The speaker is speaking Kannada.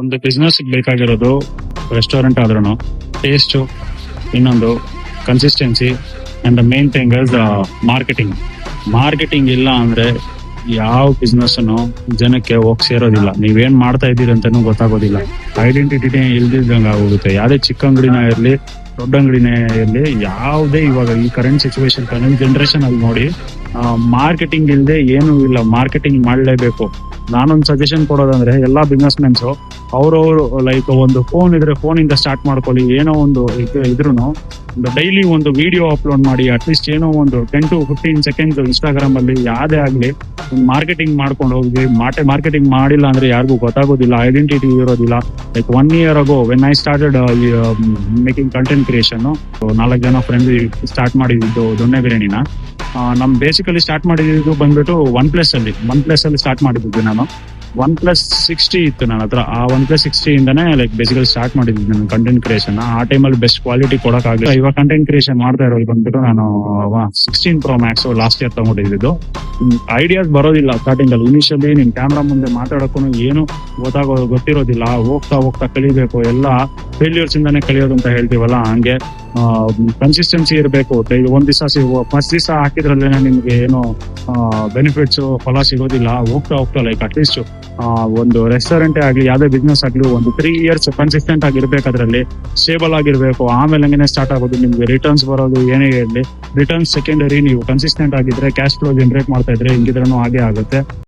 ಒಂದು ಬಿಸ್ನೆಸ್ ಬೇಕಾಗಿರೋದು ರೆಸ್ಟೋರೆಂಟ್ ಆದ್ರೂ ಟೇಸ್ಟ್, ಇನ್ನೊಂದು consistency and the main thing is marketing. Marketing ಇಲ್ಲ ಅಂದ್ರೆ ಯಾವ ಬಿಸ್ನೆಸ್ ಜನಕ್ಕೆ ಹೋಗಿ ಸೇರೋದಿಲ್ಲ. ನೀವೇನ್ ಮಾಡ್ತಾ ಇದ್ದೀರಿ ಅಂತಾನು ಗೊತ್ತಾಗೋದಿಲ್ಲ. ಐಡೆಂಟಿಟಿ ಇಲ್ದಿದ್ದಂಗೆ ಆಗೋಗುತ್ತೆ. ಯಾವ್ದೇ ಚಿಕ್ಕ ಅಂಗಡಿನ ಇರ್ಲಿ, ದೊಡ್ಡ ಅಂಗಡಿನೇ ಇರ್ಲಿ, ಯಾವುದೇ ಇವಾಗ ಈ ಕರೆಂಟ್ ಸಿಚುವೇಶನ್ ಕರೆಂಟ್ ಜನರೇಷನ್ ಅಲ್ಲಿ ನೋಡಿ, ಮಾರ್ಕೆಟಿಂಗ್ ಇಲ್ಲದೆ ಏನೂ ಇಲ್ಲ. ಮಾರ್ಕೆಟಿಂಗ್ ಮಾಡಲೇಬೇಕು. ನಾನೊಂದು ಸಜೆಷನ್ ಕೊಡೋದಂದ್ರೆ ಎಲ್ಲಾ ಬಿಸ್ನೆಸ್ ಮೆನ್ಸು ಅವ್ರವ್ರು ಲೈಕ್ ಒಂದು ಫೋನ್ ಇದ್ರೆ ಫೋನ್ ಇಂದ ಸ್ಟಾರ್ಟ್ ಮಾಡ್ಕೊಳ್ಳಿ. ಏನೋ ಒಂದು ಇದ್ರುನು ಡೈಲಿ ಒಂದು ವಿಡಿಯೋ ಅಪ್ಲೋಡ್ ಮಾಡಿ. ಅಟ್ಲೀಸ್ಟ್ ಏನೋ ಒಂದು 10 to 15 ಸೆಕೆಂಡ್ಸ್ ಇನ್ಸ್ಟಾಗ್ರಾಮ್ ಅಲ್ಲಿ ಯಾವ್ದೇ ಆಗ್ಲಿ ಮಾರ್ಕೆಟಿಂಗ್ ಮಾಡ್ಕೊಂಡು ಹೋಗಿ. ಮಾರ್ಕೆಟಿಂಗ್ ಮಾಡಿಲ್ಲ ಅಂದ್ರೆ ಯಾರಿಗೂ ಗೊತ್ತಾಗೋದಿಲ್ಲ, ಐಡೆಂಟಿಟಿ ಇರೋದಿಲ್ಲ. Like 1 year ago when I started making content creation, 4 ಜನ ಫ್ರೆಂಡ್ ಸ್ಟಾರ್ಟ್ ಮಾಡಿದ್ದು ದೊಣ್ಣೆ ಬಿರಿಯಾನಿನ. ನಮ್ ಬೇಸಿಕಲಿ ಸ್ಟಾರ್ಟ್ ಮಾಡಿದ್ದು ಬಂದ್ಬಿಟ್ಟು OnePlus ಅಲ್ಲಿ ಸ್ಟಾರ್ಟ್ ಮಾಡಿದ್ದು ನಾನು. OnePlus 60 ಇತ್ತು ನನ್ನ ಹತ್ರ. ಆ OnePlus 60 ಇಂದಾನೆ ಲೈಕ್ ಬೇಸಿಕಲಿ ಸ್ಟಾರ್ಟ್ ಮಾಡಿದ್ದು ನಾನು ಕಂಟೆಂಟ್ ಕ್ರಿಯೇಷನ್. ಆ ಟೈಮಲ್ಲಿ ಬೆಸ್ಟ್ ಕ್ವಾಲಿಟಿ ಕೊಡಕ್ಕಾಗಲಿಲ್ಲ. ಇವಾಗ ಕಂಟೆಂಟ್ ಕ್ರಿಯೇಷನ್ ಮಾಡ್ತಾ ಇರೋದು ಬಂದ್ಬಿಟ್ಟು ನಾನು 16 Pro Max ಲಾಸ್ಟ್ ಇಯರ್ ತಗೊಂಡಿದ್ದು. ಐಡಿಯಾಸ್ ಬರೋದಿಲ್ಲ ಸ್ಟಾರ್ಟಿಂಗ್ ಅಲ್ಲಿ. ಇನಿಷಿಯಲಿ ನಿಮ್ ಕ್ಯಾಮ್ರಾ ಮುಂದೆ ಮಾತಾಡೋಕ್ಕೂ ಏನು ಗೊತ್ತಿರೋದಿಲ್ಲ. ಹೋಗ್ತಾ ಕಲಿಬೇಕು. ಎಲ್ಲ ಫೇಲ್ಯೂರ್ಸ್ ಇಂದಾನೆ ಕಲಿಯೋದು ಅಂತ ಹೇಳ್ತೀವಲ್ಲ, ಹಂಗೆ ಕನ್ಸಿಸ್ಟೆನ್ಸಿ ಇರಬೇಕು. ಒಂದ್ ದಿವಸ ಫಸ್ಟ್ ದಿವಸ ಹಾಕಿದ್ರಲ್ಲೇನೆ ನಿಮ್ಗೆ ಏನು ಬೆನಿಫಿಟ್ಸ್ ಫಲ ಸಿಗೋದಿಲ್ಲ. ಹೋಗ್ತಾ ಲೈಕ್ ಅಟ್ಲೀಸ್ಟ್ ಒಂದು ರೆಸ್ಟೋರೆಂಟೇ ಆಗ್ಲಿ, ಯಾವ್ದೇ ಬಿಸ್ನೆಸ್ ಆಗ್ಲಿ, ಒಂದು 3 years ಕನ್ಸಿಸ್ಟೆಂಟ್ ಆಗಿರ್ಬೇಕು. ಅದ್ರಲ್ಲಿ ಸ್ಟೇಬಲ್ ಆಗಿರ್ಬೇಕು. ಆಮೇಲೆ ಹಂಗೇನೆ ಸ್ಟಾರ್ಟ್ ಆಗೋದು ನಿಮ್ಗೆ ರಿಟರ್ನ್ಸ್ ಬರೋದು. ಏನೇ ಇರಲಿ, ರಿಟರ್ನ್ಸ್ ಸೆಕೆಂಡರಿ. ನೀವು ಕನ್ಸಿಸ್ಟೆಂಟ್ ಆಗಿದ್ರೆ, ಕ್ಯಾಶ್ ಫ್ಲೋ ಜನರೇಟ್ ಮಾಡ್ತಾ ಇದ್ರೆ, ಹಿಂಗಿದ್ರೂ ಹಾಗೆ ಆಗುತ್ತೆ.